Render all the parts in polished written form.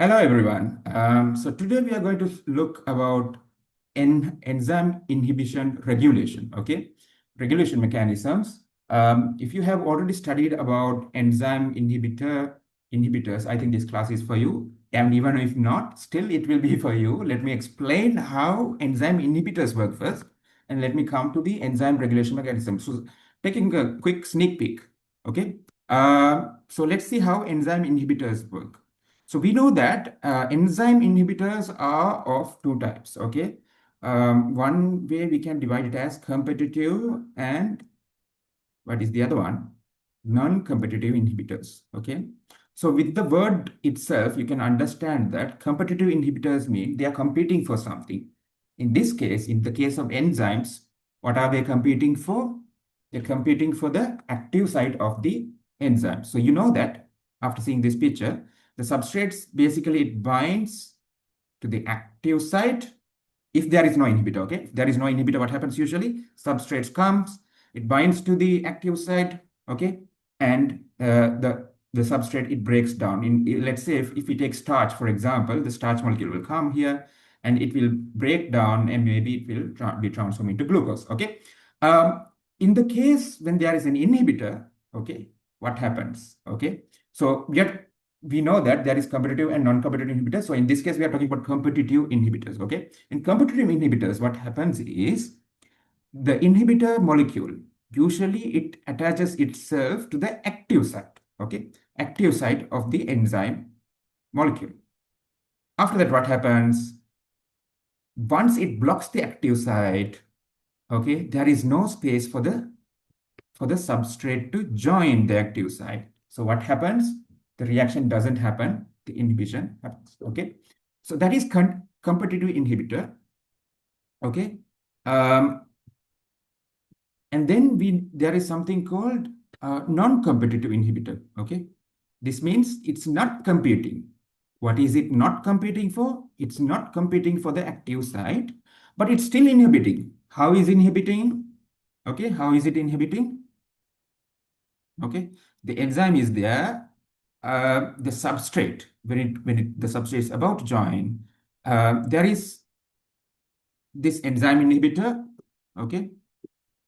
Hello everyone. So today we are going to look about enzyme inhibition regulation. Okay, regulation mechanisms. If you have already studied about enzyme inhibitors, I think this class is for you. And even if not, still it will be for you. Let me explain how enzyme inhibitors work first, and let me come to the enzyme regulation mechanism. So taking a quick sneak peek. Okay. So let's see how enzyme inhibitors work. So we know that enzyme inhibitors are of two types, okay? One way we can divide it as competitive and what is the other one? Non-competitive inhibitors, okay? So with the word itself, you can understand that competitive inhibitors mean they are competing for something. In this case, in the case of enzymes, what are they competing for? They're competing for the active site of the enzyme. So you know that after seeing this picture, the substrates basically it binds to the active site if there is no inhibitor. Okay, if there is no inhibitor, what happens usually? Substrates comes, it binds to the active site. Okay, and the substrate it breaks down. Let's say if we take starch for example, the starch molecule will come here and it will break down and maybe it will be transformed into glucose. Okay, in the case when there is an inhibitor, okay, what happens? Okay, so yet we know that there is competitive and non-competitive inhibitors. So in this case, we are talking about competitive inhibitors. Okay, in competitive inhibitors, what happens is the inhibitor molecule usually it attaches itself to the active site. Okay, active site of the enzyme molecule. After that, what happens? Once it blocks the active site, okay, there is no space for the substrate to join the active site. So what happens? The reaction doesn't happen, the inhibition happens. Okay, so that is competitive inhibitor. Okay, and then there is something called non-competitive inhibitor. Okay, this means it's not competing. What is it not competing for? It's not competing for the active site, but it's still inhibiting. How is inhibiting? Okay, how is it inhibiting? Okay, the enzyme is there. The substrate, the substrate is about to join, there is this enzyme inhibitor. Okay,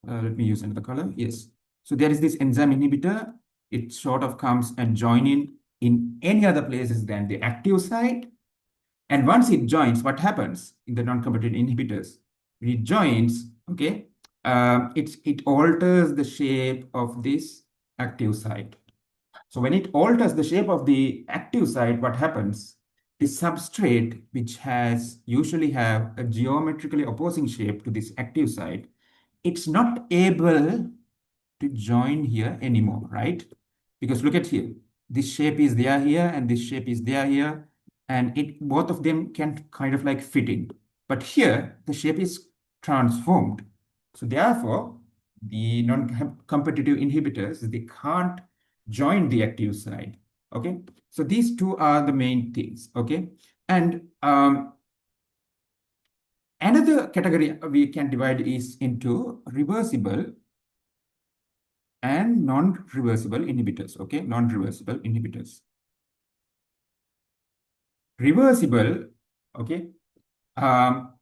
let me use another color. Yes, so there is this enzyme inhibitor. It sort of comes and join in any other places than the active site. And once it joins, what happens in the non-competitive inhibitors? It joins. Okay, it alters the shape of this active site. So when it alters the shape of the active site, what happens? The substrate, which has usually have a geometrically opposing shape to this active site, it's not able to join here anymore, right? Because look at here, this shape is there here and this shape is there here, and both of them can kind of like fit in. But here, the shape is transformed. So therefore, the non-competitive inhibitors, they can't join the active site. Okay, so these two are the main things. Okay, and another category we can divide is into reversible and non-reversible inhibitors. Okay, non-reversible inhibitors. Reversible, okay, um,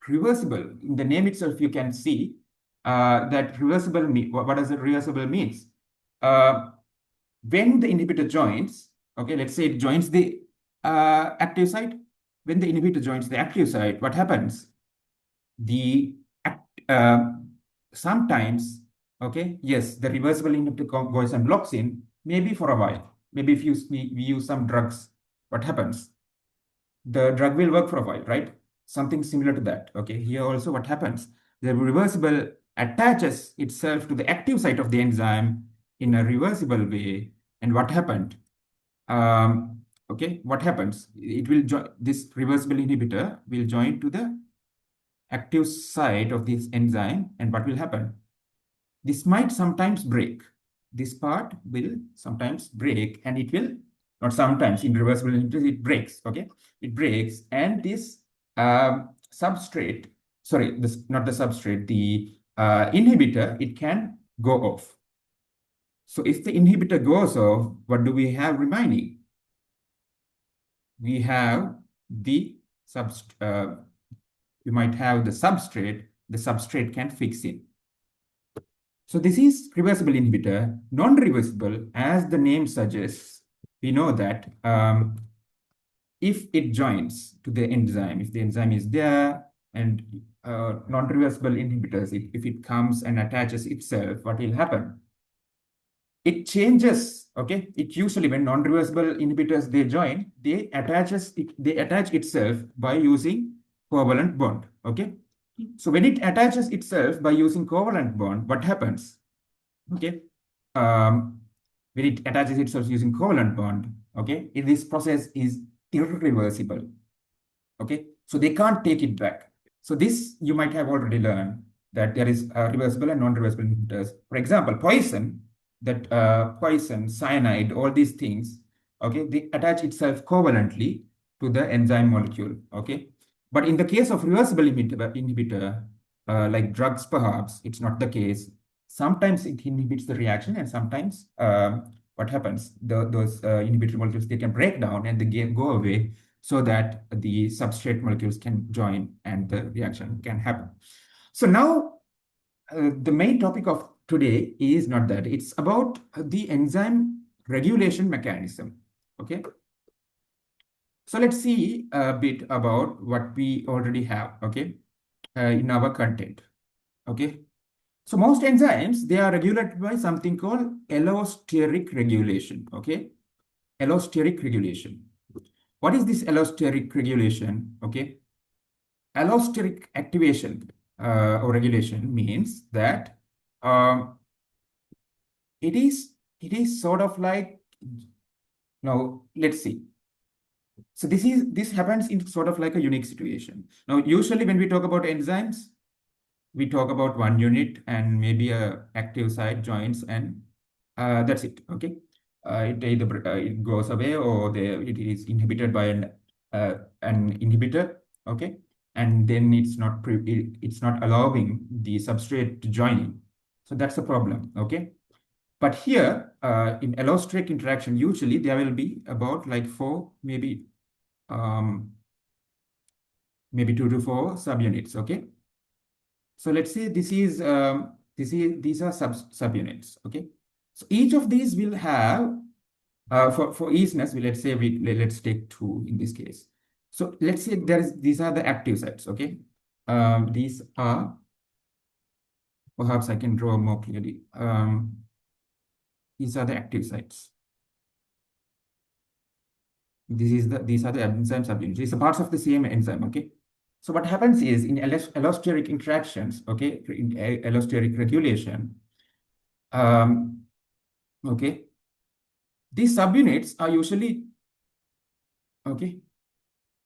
reversible, in the name itself, you can see that reversible, what does the reversible means? When the inhibitor joins, okay, let's say it joins the active site. When the inhibitor joins the active site, what happens? The uh, sometimes, okay, yes, the reversible inhibitor goes and blocks in, maybe for a while. Maybe if we use some drugs, what happens? The drug will work for a while, right? Something similar to that. Okay, here also what happens? The reversible attaches itself to the active site of the enzyme in a reversible way. And what happened? Okay, what happens? It will join, this reversible inhibitor will join to the active site of this enzyme, and what will happen? This might sometimes break. This part will sometimes break, and it will not sometimes, in reversible inhibitors it breaks. Okay, it breaks, and this substrate, sorry, this not the substrate, the inhibitor, it can go off. So if the inhibitor goes off, what do we have remaining? we have the you might have the substrate can fix it. So this is reversible inhibitor. Non-reversible, as the name suggests, we know that if it joins to the enzyme, if the enzyme is there, and non-reversible inhibitors, if it comes and attaches itself, what will happen? It changes, okay? It usually, when non-reversible inhibitors, they join, they attach itself by using covalent bond, okay? So when it attaches itself by using covalent bond, what happens? Okay. Um, when it attaches itself using covalent bond, okay, this process is irreversible. Okay, so they can't take it back. So this you might have already learned that there is reversible and non-reversible inhibitors. For example, poison, cyanide, all these things, okay, they attach itself covalently to the enzyme molecule. Okay, but in the case of reversible inhibitor, like drugs, perhaps it's not the case. Sometimes it inhibits the reaction, and sometimes what happens? Those inhibitory molecules, they can break down and they go away, so that the substrate molecules can join and the reaction can happen. So now the main topic of today is not that. It's about the enzyme regulation mechanism. Okay. So let's see a bit about what we already have, okay, in our content. Okay. So most enzymes, they are regulated by something called allosteric regulation. Okay. Allosteric regulation. What is this allosteric regulation? Okay. Allosteric activation or regulation means that um, it is sort of like, now let's see. So this happens in sort of like a unique situation. Now, usually when we talk about enzymes, we talk about one unit and maybe a active site joins, and that's it. Okay, it either it goes away, or it is inhibited by an inhibitor. Okay, and then it's not allowing the substrate to join in. So that's the problem. Okay, but here in allosteric interaction, usually there will be about like um, maybe 2 to 4 subunits. Okay. So let's say these are subunits. Okay. So each of these will have for easiness, let's take 2 in this case. So let's say these are the active sites. Okay. These are, perhaps I can draw more clearly. These are the active sites. These are the enzyme subunits. These are parts of the same enzyme. Okay. So what happens is in allosteric interactions, okay, in allosteric regulation, okay, these subunits are usually, okay,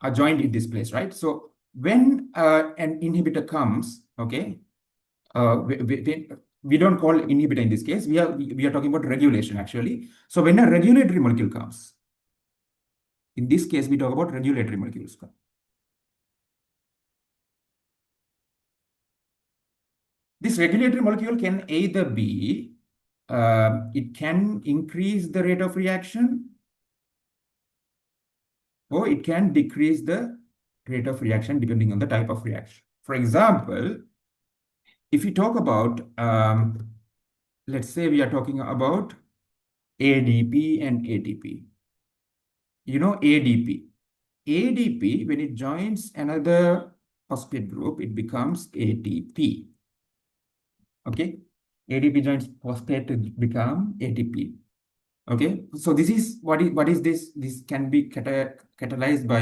are joined in this place, right? So when an inhibitor comes, okay, we don't call inhibitor in this case. We are talking about regulation actually. So when a regulatory molecule comes, in this case we talk about regulatory molecules. This regulatory molecule can either be, it can increase the rate of reaction, or it can decrease the rate of reaction depending on the type of reaction. For example, if you talk about, let's say we are talking about ADP and ATP. You know ADP. ADP, when it joins another phosphate group, it becomes ATP. Okay? ADP joins phosphate to become ATP. Okay, so this is what is this? This can be catalyzed by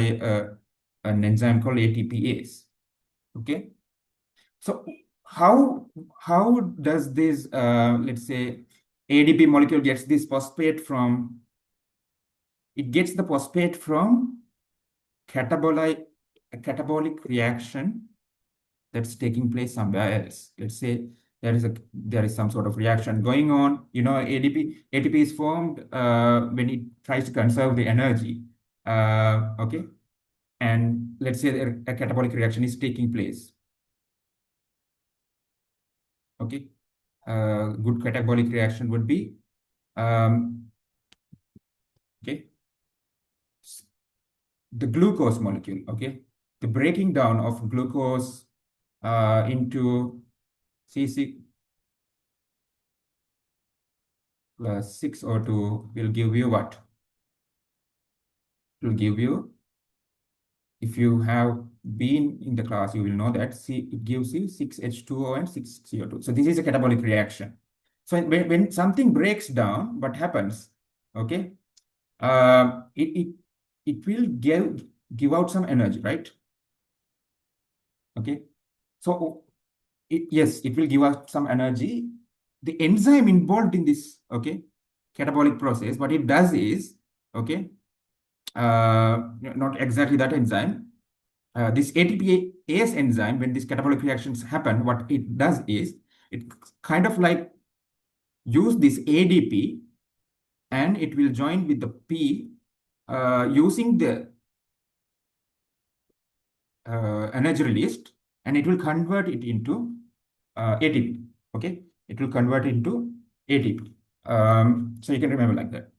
an enzyme called ATPase. Okay, so how does this let's say ADP molecule gets this phosphate from? It gets the phosphate from catabolic reaction that's taking place somewhere else. Let's say there is some sort of reaction going on. You know, ATP is formed when it tries to conserve the energy. Okay, and let's say a catabolic reaction is taking place. Okay, good catabolic reaction would be okay. the glucose molecule, okay? The breaking down of glucose into C6 plus 6O2 will give you what? It will give you, if you have been in the class, you will know that it gives you 6H2O and 6CO2. So this is a catabolic reaction. So when something breaks down, what happens? Okay, uh, it, it, it will give out some energy, right? Okay, so yes, it will give out some energy. The enzyme involved in this, okay, catabolic process, what it does is, okay, not exactly that enzyme. This ATPase enzyme, when these catabolic reactions happen, what it does is it kind of like use this ADP and it will join with the P using the energy released, and it will convert it into ATP. Okay, it will convert into ATP. So you can remember like that.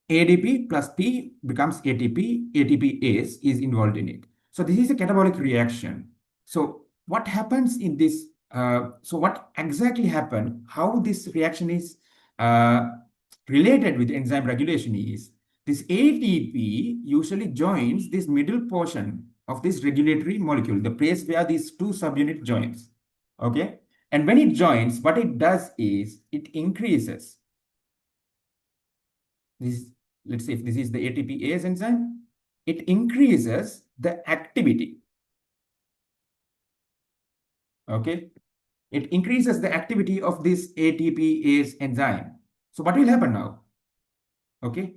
ADP plus P becomes ATP. ATPase is involved in it. So this is a catabolic reaction. So what happens in this? So what exactly happened? How this reaction is related with enzyme regulation is this ATP usually joins this middle portion of this regulatory molecule, the place where these two subunit joins. Okay, and when it joins, what it does is it increases this. Let's say if this is the ATPase enzyme, it increases the activity. Okay, it increases the activity of this ATPase enzyme. So what will happen now? Okay,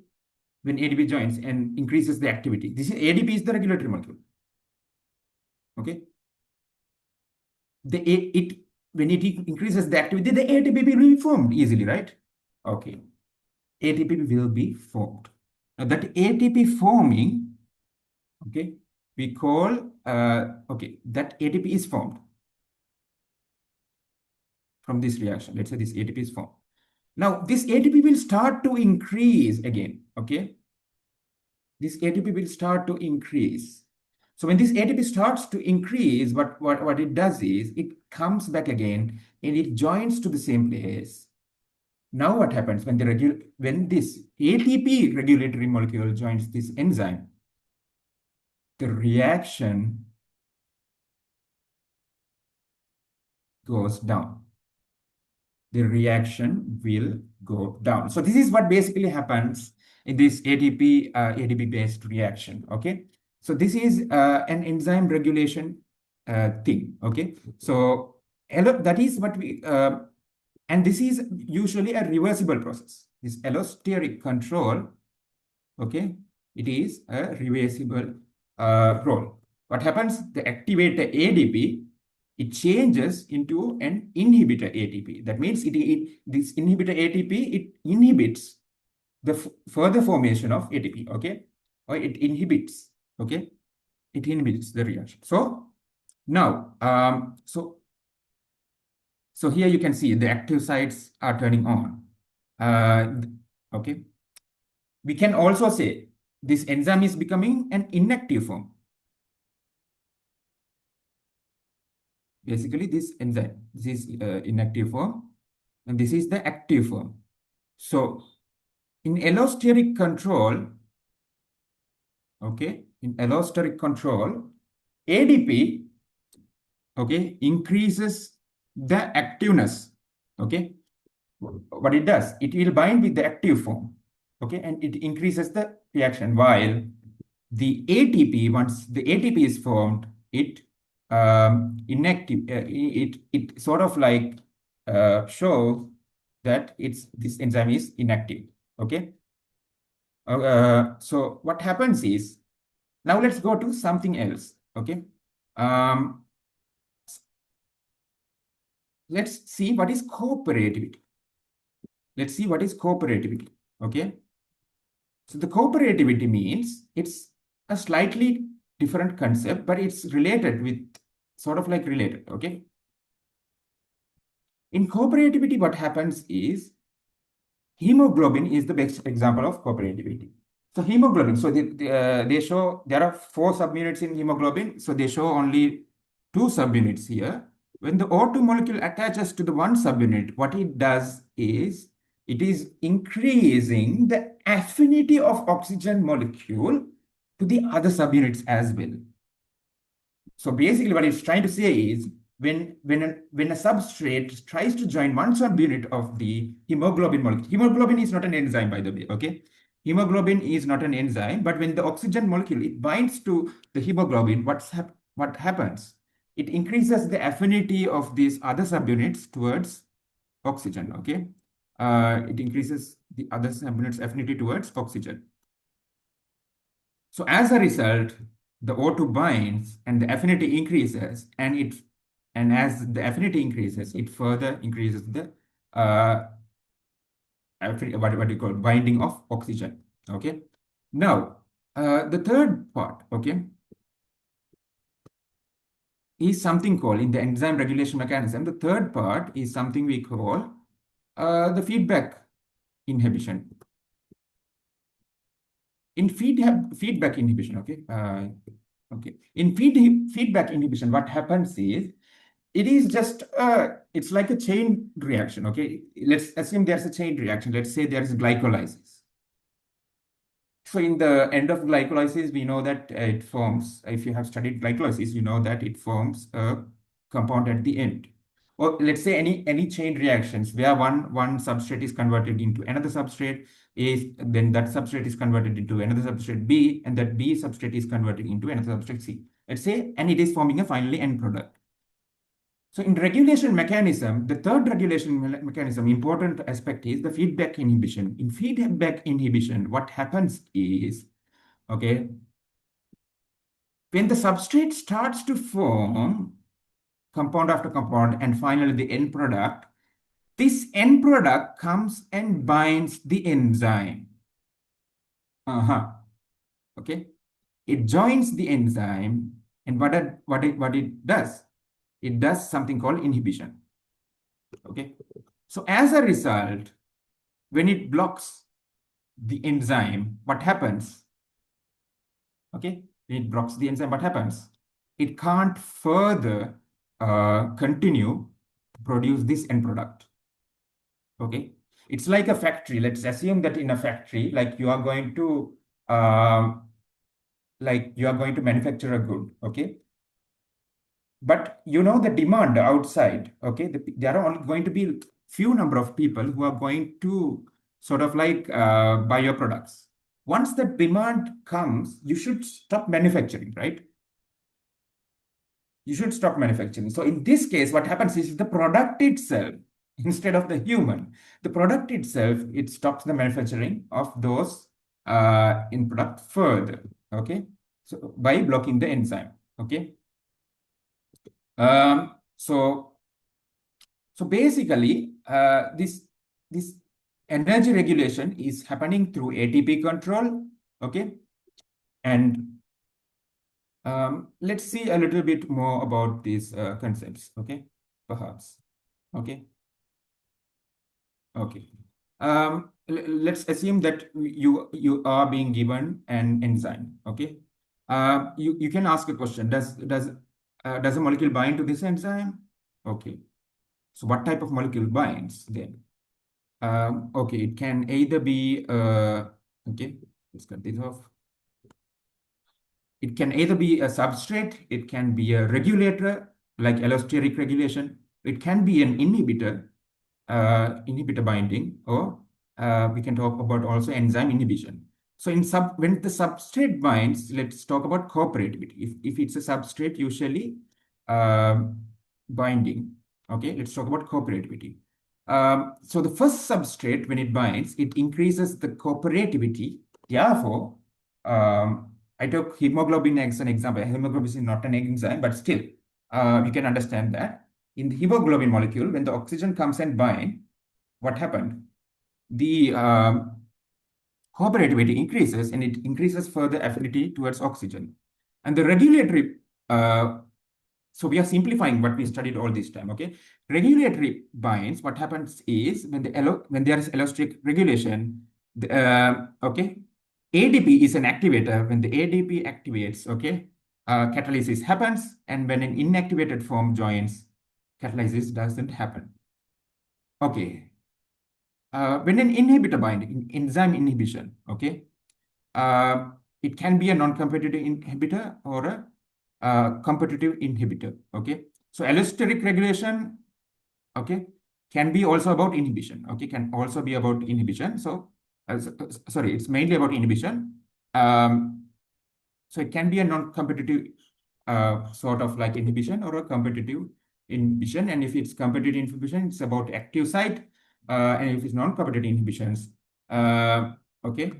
when ADP joins and increases the activity, this is ADP is the regulatory molecule. Okay, when it increases the activity, the ATP will be formed easily, right? Okay, ATP will be formed. Now that ATP forming, okay, we call okay, that ATP is formed from this reaction. Let's say this ATP is formed. Now this ATP will start to increase again. Okay, this ATP will start to increase. So when this ATP starts to increase, what it does is it comes back again and it joins to the same place. Now what happens when this ATP regulatory molecule joins this enzyme? The reaction goes down. The reaction will go down. So this is what basically happens in this ATP based reaction. Okay, so this is an enzyme regulation thing. Okay, so that is what we and this is usually a reversible process. This allosteric control, okay, it is a reversible role. What happens? The activator ADP, it changes into an inhibitor ATP. That means this inhibitor ATP, it inhibits the further formation of ATP, okay? Or it inhibits, okay? It inhibits the reaction. So now, so here you can see the active sites are turning on. Okay. We can also say this enzyme is becoming an inactive form. Basically, this enzyme, this is inactive form, and this is the active form. So in allosteric control, okay, in allosteric control, ADP, okay, increases the activeness, okay. What it does, it will bind with the active form, okay, and it increases the reaction, while the ATP, once the ATP is formed, it inactive, it sort of like shows that this enzyme is inactive, okay. So what happens is, now let's go to something else, okay. um, let's see what is cooperativity. Let's see what is cooperativity, okay. So the cooperativity means it's a slightly different concept, but it's related with, sort of like related, okay. In cooperativity, what happens is, hemoglobin is the best example of cooperativity. So hemoglobin, so they show there are 4 subunits in hemoglobin, so they show only 2 subunits here. When the O2 molecule attaches to the one subunit, what it does is it is increasing the affinity of oxygen molecule to the other subunits as well. So basically what it's trying to say is when a substrate tries to join one subunit of the hemoglobin molecule, hemoglobin is not an enzyme, by the way, okay? Hemoglobin is not an enzyme, but when the oxygen molecule, it binds to the hemoglobin, what happens? It increases the affinity of these other subunits towards oxygen, okay? It increases the other subunits affinity towards oxygen. So as a result, the O2 binds and the affinity increases, and as the affinity increases, it further increases the what you call binding of oxygen. Okay. Now, the third part, okay, is something called in the enzyme regulation mechanism. The third part is something we call the feedback inhibition. In feedback inhibition, okay. Okay. In feedback inhibition, what happens is it is just it's like a chain reaction. Okay, let's assume there's a chain reaction. Let's say there is glycolysis. So in the end of glycolysis, we know that it forms, if you have studied glycolysis, you know that it forms a compound at the end. Or let's say any chain reactions where one substrate is converted into another substrate, is then that substrate is converted into another substrate B, and that B substrate is converted into another substrate C. Let's say, and it is forming a finally end product. So in regulation mechanism, the third regulation mechanism, important aspect is the feedback inhibition. In feedback inhibition, what happens is, okay, when the substrate starts to form compound after compound and finally the end product, this end product comes and binds the enzyme. Okay, it joins the enzyme, and what it does? It does something called inhibition. Okay, so as a result, when it blocks the enzyme, what happens? Okay, when it blocks the enzyme, what happens? It can't further continue to produce this end product. Okay, it's like a factory. Let's assume that in a factory, like you are going to manufacture a good. Okay, but you know the demand outside. Okay, there are only going to be few number of people who are going to sort of like buy your products. Once the demand comes, you should stop manufacturing, right? You should stop manufacturing. So in this case, what happens is the product itself, instead of the human, the product itself, it stops the manufacturing of those in product further. Okay, so by blocking the enzyme. Okay, so basically, this energy regulation is happening through ATP control. Okay, and let's see a little bit more about these concepts. Okay, perhaps. Okay. Okay. Let's assume that you are being given an enzyme. Okay. You can ask a question. Does a molecule bind to this enzyme? Okay. So what type of molecule binds then? Okay, it can either be okay. Let's cut this off. It can either be a substrate. It can be a regulator like allosteric regulation. It can be an inhibitor inhibitor binding, or we can talk about also enzyme inhibition. So when the substrate binds, let's talk about cooperativity. If it's a substrate, usually binding. Okay, let's talk about cooperativity. So the first substrate, when it binds, it increases the cooperativity. Therefore, I took hemoglobin as an example. Hemoglobin is not an enzyme, but still, you can understand that. In the hemoglobin molecule, when the oxygen comes and bind, what happened? The cooperativity increases, and it increases further affinity towards oxygen. And the regulatory, so we are simplifying what we studied all this time, okay? Regulatory binds, what happens is when there is allosteric regulation, okay, ADP is an activator. When the ADP activates, okay, catalysis happens, and when an inactivated form joins, catalysis doesn't happen. Okay. When an inhibitor binding, enzyme inhibition, okay, uh, it can be a non-competitive inhibitor or a competitive inhibitor, okay. So allosteric regulation, okay, can be also about inhibition, okay, can also be about inhibition. So, sorry, it's mainly about inhibition. So it can be a non-competitive sort of like inhibition or a competitive inhibition. And if it's competitive inhibition, it's about active site. And if it's non-competitive inhibitions, okay,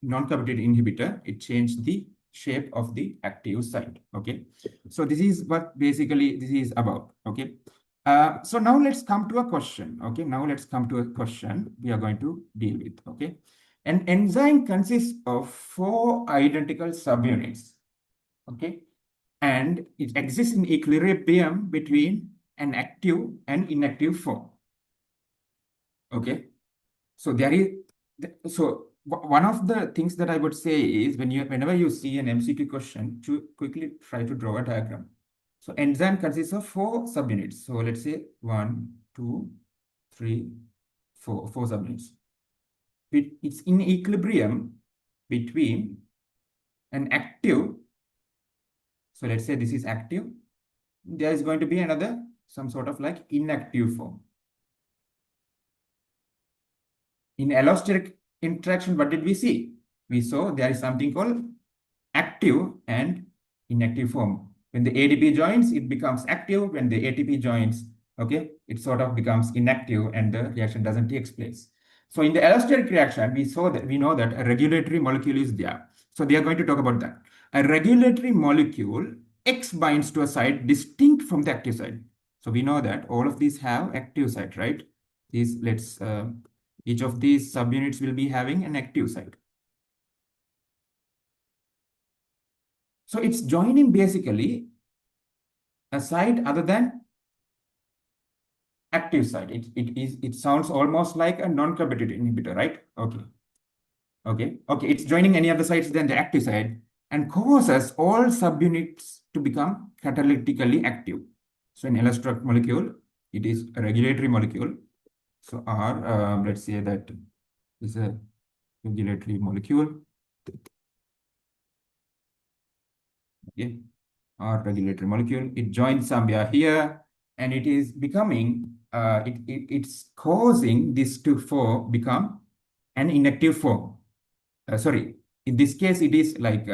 non-competitive inhibitor, it changed the shape of the active site. Okay, so this is what basically this is about. Okay, so now let's come to a question. Okay, now let's come to a question we are going to deal with. Okay, an enzyme consists of 4 identical subunits. Okay, and it exists in equilibrium between an active and inactive form. Okay, so there is one of the things that I would say is whenever you see an MCQ question, to quickly try to draw a diagram. So enzyme consists of 4 subunits. So let's say 1, 2, 3, 4 subunits. It's in equilibrium between an active. So let's say this is active. There is going to be another some sort of like inactive form. In allosteric interaction, what did we see? We saw there is something called active and inactive form. When the ADP joins, it becomes active. When the ATP joins, okay, it sort of becomes inactive and the reaction doesn't take place. So in the allosteric reaction, we know that a regulatory molecule is there. So they are going to talk about that. A regulatory molecule X binds to a site distinct from the active site. So we know that all of these have active site, right? Each of these subunits will be having an active site. So it's joining basically a site other than active site. It sounds almost like a non-competitive inhibitor, right? Okay. It's joining any other sites than the active site and causes all subunits to become catalytically active. So in allosterol molecule, it is a regulatory molecule. So R, let's say that is a regulatory molecule. Okay. Or regulatory molecule. It joins somewhere here, and it is becoming, it's causing this to become an inactive form. Sorry, in this case, it is like,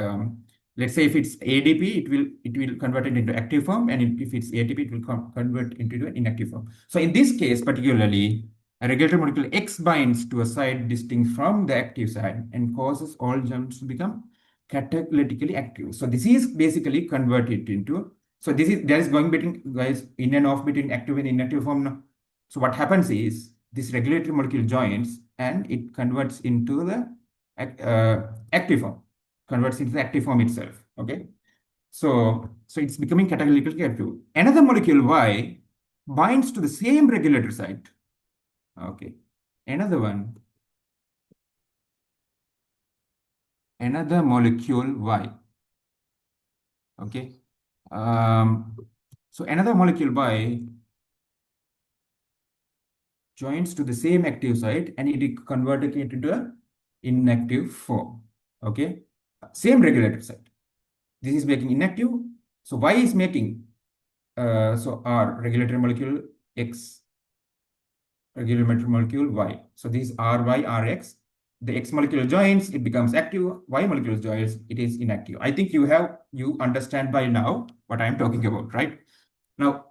let's say if it's ADP, it will convert it into active form, and if it's ATP, it will convert into an inactive form. So in this case, particularly, a regulatory molecule X binds to a site distinct from the active site and causes all germs to become catalytically active. So this is basically converted into, so there is going between guys in and off between active and inactive form now. So what happens is this regulatory molecule joins and it converts into the active form, converts into the active form itself. Okay. So it's becoming catalytically active. Another molecule Y binds to the same regulator site. Okay. Another molecule Y. Okay. So another molecule Y joins to the same active site and it is converted into an inactive form. Okay. Same regulator site. This is making inactive. So Y is making, so R regulatory molecule X, regulatory molecule Y. So these RY, RX. The X molecule joins, it becomes active. Y molecule joins, it is inactive. I think you understand by now what I'm talking about, right? Now,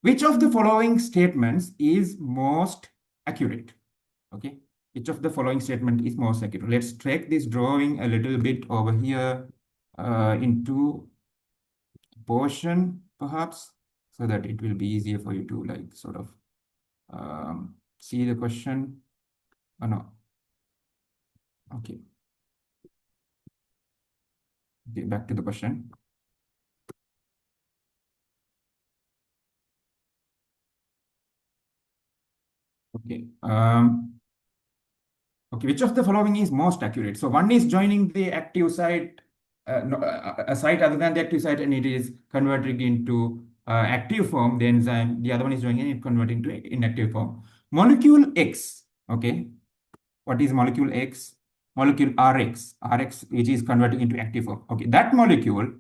which of the following statements is most accurate? Okay, which of the following statement is most accurate? Let's take this drawing a little bit over here into portion, perhaps, so that it will be easier for you to like sort of see the question. Oh, no. Okay. Okay, back to the question. Okay. Okay, which of the following is most accurate? So one is joining the active site, a site other than the active site, and it is converting into active form, the enzyme. The other one is joining it, converting to inactive form. Molecule X, okay. What is molecule X? Molecule Rx, which is converting into active form. Okay, that molecule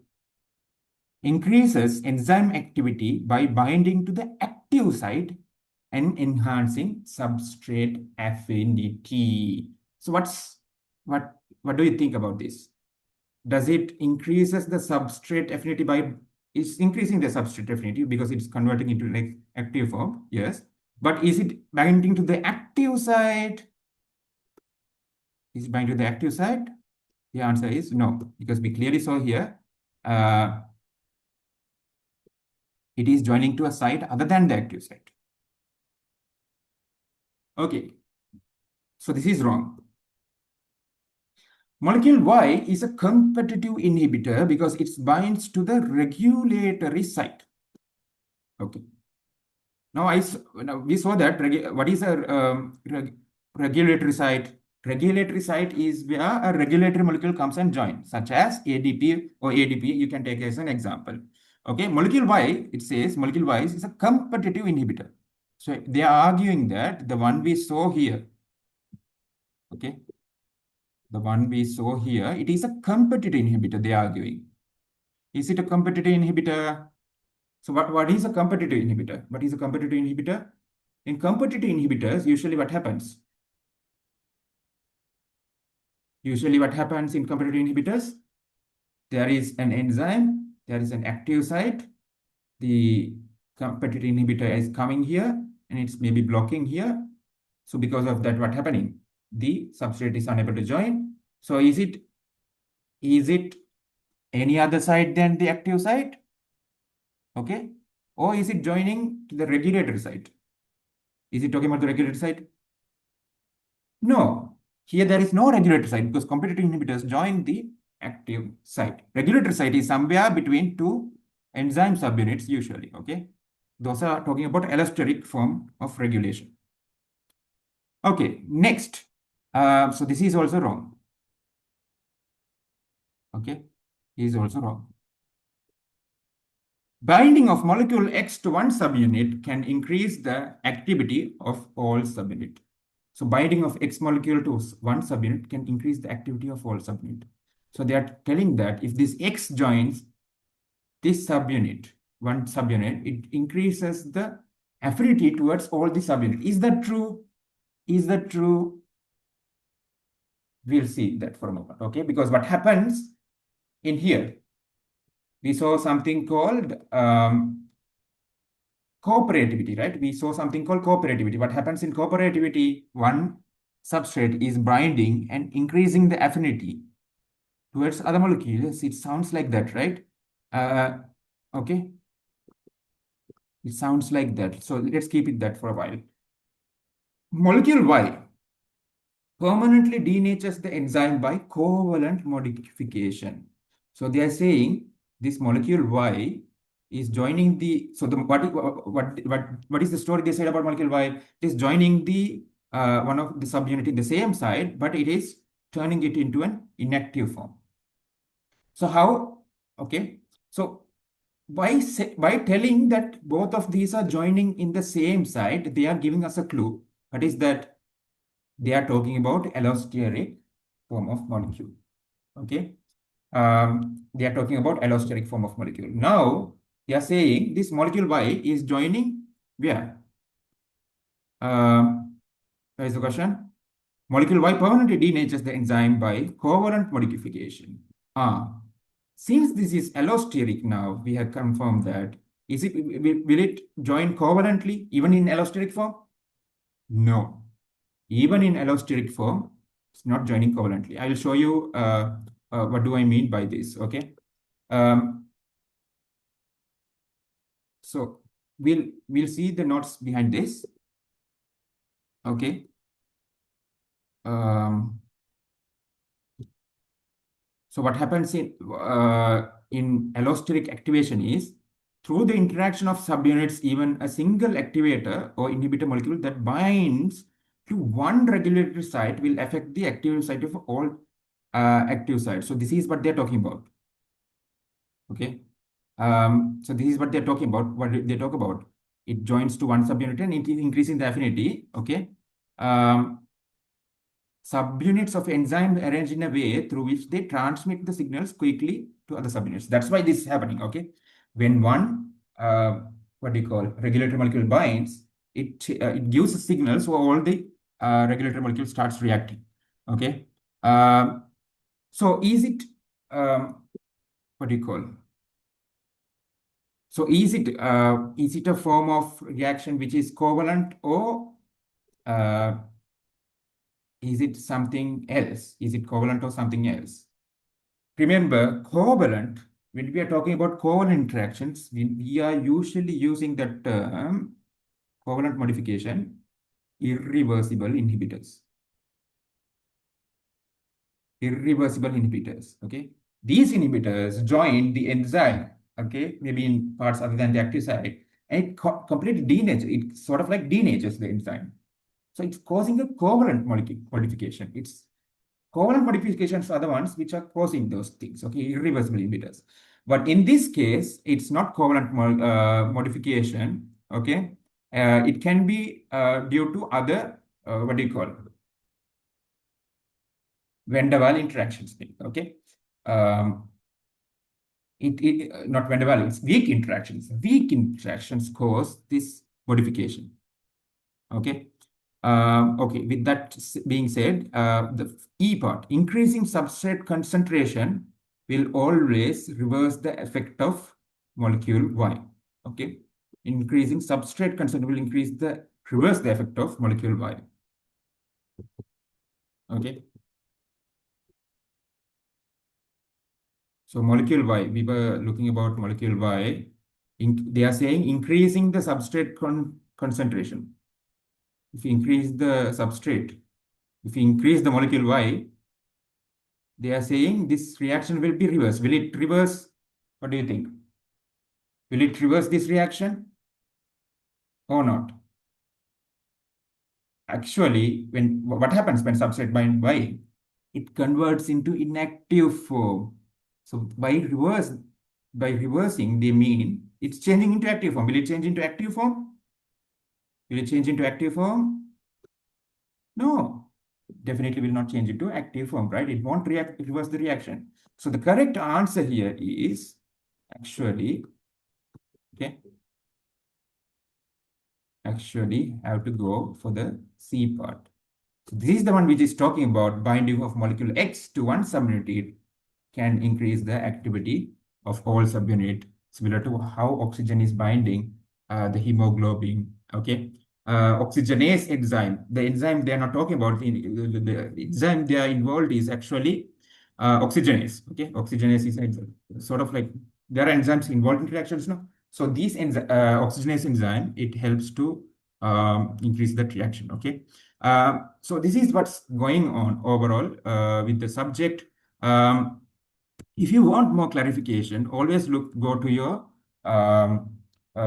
increases enzyme activity by binding to the active site and enhancing substrate affinity. So what do you think about this? Does it increases the substrate affinity by it's increasing the substrate affinity because it's converting into like active form? Yes. But is it binding to the active site? Is it binding to the active site? The answer is no, because we clearly saw here it is joining to a site other than the active site. Okay, so this is wrong. Molecule Y is a competitive inhibitor because it binds to the regulatory site. Okay. Now, we saw that what is a regulatory site? Regulatory site is where a regulatory molecule comes and joins, such as ADP or ADP. You can take as an example. Okay, molecule Y, it says molecule Y is a competitive inhibitor. So they are arguing that the one we saw here, okay, the one we saw here, it is a competitive inhibitor, they are arguing. Is it a competitive inhibitor? So what is a competitive inhibitor? What is a competitive inhibitor? In competitive inhibitors, usually what happens? Usually what happens in competitive inhibitors? There is an enzyme, there is an active site, the competitive inhibitor is coming here, and it's maybe blocking here. So because of that, what happening? The substrate is unable to join. So is it any other site than the active site? Okay. Or is it joining to the regulatory site? Is it talking about the regulatory site? No. Here there is no regulatory site because competitive inhibitors join the active site. Regulatory site is somewhere between two enzyme subunits usually. Okay. Those are talking about allosteric form of regulation. Okay. Next. So this is also wrong. Okay. Is also wrong. Binding of molecule X to one subunit can increase the activity of all subunit. So binding of X molecule to one subunit can increase the activity of all subunit. So they are telling that if this X joins this subunit, one subunit, it increases the affinity towards all the subunit. Is that true? Is that true? We'll see that for a moment, okay? Because what happens in here, we saw something called cooperativity, right? We saw something called cooperativity. What happens in cooperativity? One substrate is binding and increasing the affinity towards other molecules. It sounds like that, right? Okay. It sounds like that. So let's keep it that for a while. Molecule Y permanently denatures the enzyme by covalent modification. So they are saying this molecule Y is joining the, so the what is the story they said about molecule Y? It is joining the one of the subunit in the same site, but it is turning it into an inactive form. So how? Okay. So by telling that both of these are joining in the same site, they are giving us a clue. What is that? They are talking about allosteric form of molecule. Okay. They are talking about allosteric form of molecule. Now, they are saying this molecule Y is joining where? Where is the question? Molecule Y permanently denatures the enzyme by covalent modification. Since this is allosteric now, we have confirmed that. Will it join covalently even in allosteric form? No. Even in allosteric form, it's not joining covalently. I will show you what do I mean by this, okay? So we'll see the notes behind this, okay? So what happens in allosteric activation is through the interaction of subunits, even a single activator or inhibitor molecule that binds to one regulatory site will affect the active site of all active sites. So this is what they're talking about. Okay. So this is what they're talking about. What they talk about. It joins to one subunit and it is increasing the affinity. Okay. Subunits of enzyme arranged in a way through which they transmit the signals quickly to other subunits. That's why this is happening. Okay. When one what do you call regulatory molecule binds, it gives a signal, so all the regulatory molecule starts reacting. Okay. So is it what do you call? So is it a form of reaction which is covalent, or uh, is it something else? Is it covalent or something else? Remember, covalent, when we are talking about covalent interactions, we are usually using the term covalent modification, irreversible inhibitors. Irreversible inhibitors, okay? These inhibitors join the enzyme, okay, maybe in parts other than the active site, and it completely denatures, it sort of like denatures the enzyme. So it's causing a covalent molecule modification. It's covalent modifications are the ones which are causing those things, okay, irreversible inhibitors. But in this case, it's not covalent modification, okay? It can be due to other, what do you call, van der Waal interactions, okay? Not van der Waal, it's weak interactions. Weak interactions cause this modification, okay? Okay, with that being said, the E part, increasing substrate concentration will always reverse the effect of molecule Y. Okay, increasing substrate concentration will reverse the effect of molecule Y. Okay. So molecule Y, we were looking about molecule Y. They are saying increasing the substrate concentration. If you increase the substrate, if you increase the molecule Y, they are saying this reaction will be reversed. Will it reverse? What do you think? Will it reverse this reaction or not? Actually, what happens when substrate bind Y? It converts into inactive form. So by reversing, they mean it's changing into active form. Will it change into active form? Will it change into active form? No, definitely will not change into active form, right? It won't reverse the reaction. So the correct answer here is actually, okay, actually have to go for the C part. So this is the one which is talking about binding of molecule X to one subunit can increase the activity of all subunit, similar to how oxygen is binding the hemoglobin. Okay. Oxygenase enzyme, the enzyme they are not talking about, the enzyme they are involved is actually oxygenase. Okay, oxygenase is sort of like there are enzymes involved in reactions now. So these oxygenase enzyme, it helps to increase that reaction. Okay, so this is what's going on overall with the subject. If you want more clarification, always go to your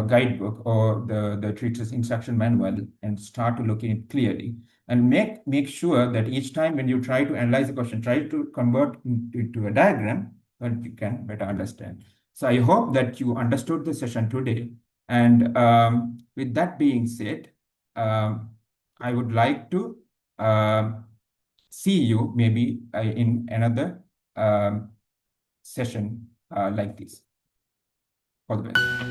guidebook or the teacher's instruction manual and start to look in it clearly. And make sure that each time when you try to analyze a question, try to convert into a diagram so that you can better understand. So I hope that you understood the session today. And with that being said, I would like to see you maybe in another session like this. All the best.